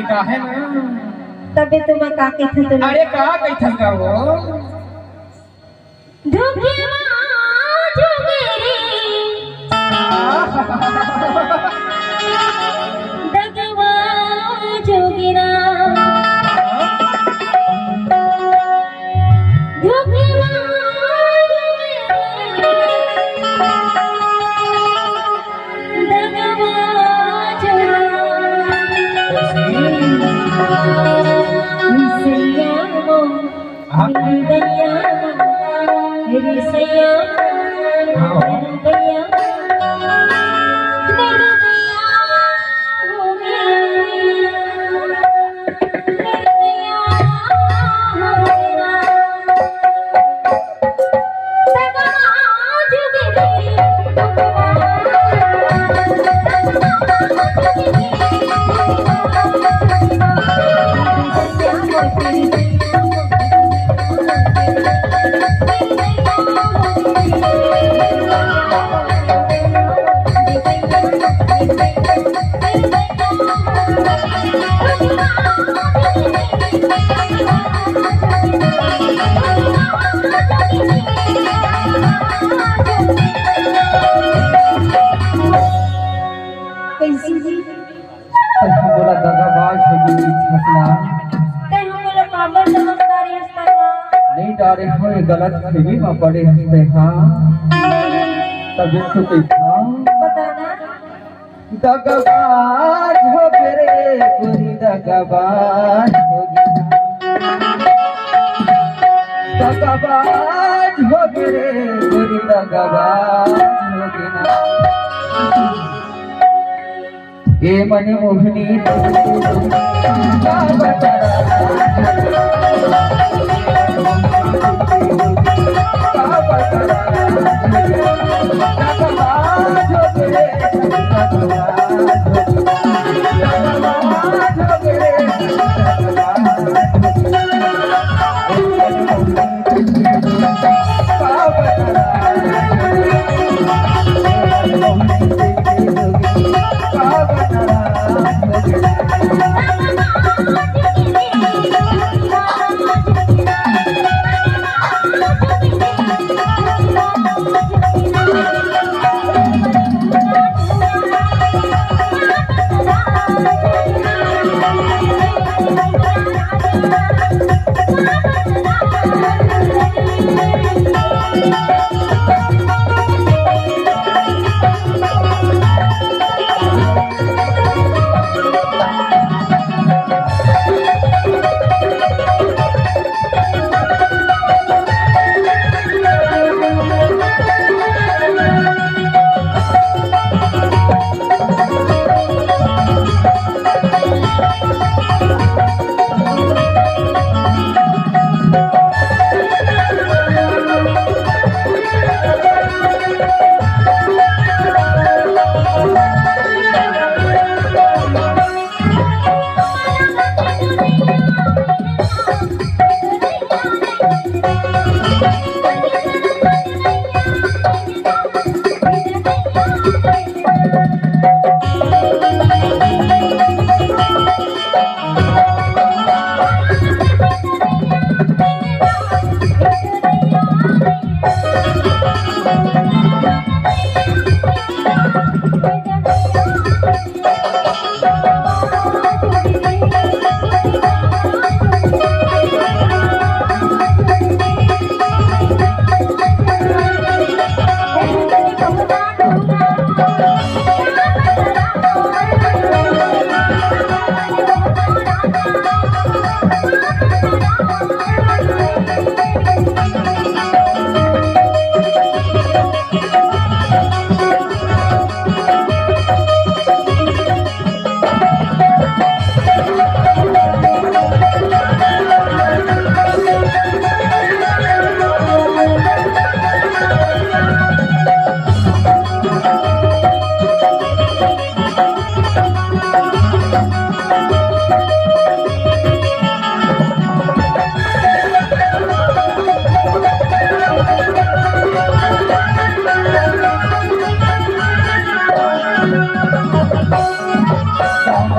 अरे का है ना तबे तो मैं का कहत तो अरे का कैथन का वो धुकेवा जोगेरी दगवा जोगिरा धुकेवा दगवा जोगिरा मेरी सैया मेरी दैया मेरी दैया हो मेरी दैया हो मेरा दगवा जोगिरी बोला दगाबाज हो गई फसला नहीं डारे हो ये गलत फहमी में पड़े हंसते हाँ तब इसको देखा दगाबाज हो गए पूरी दगाबाज हो गया दगाबाज हो गए पूरी दगाबाज हो गया ये मनी मोहनी का बतरा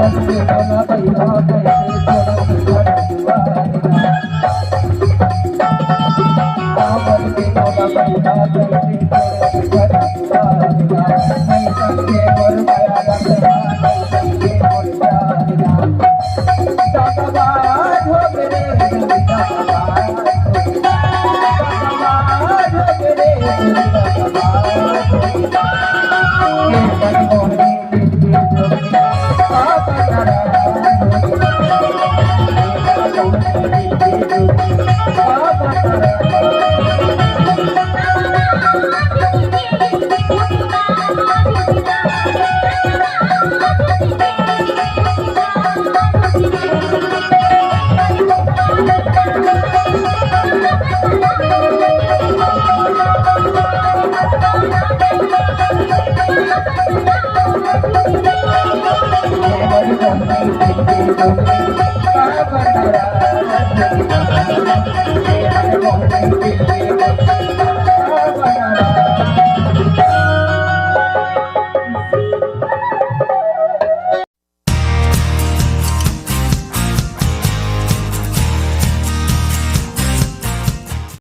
Thank you.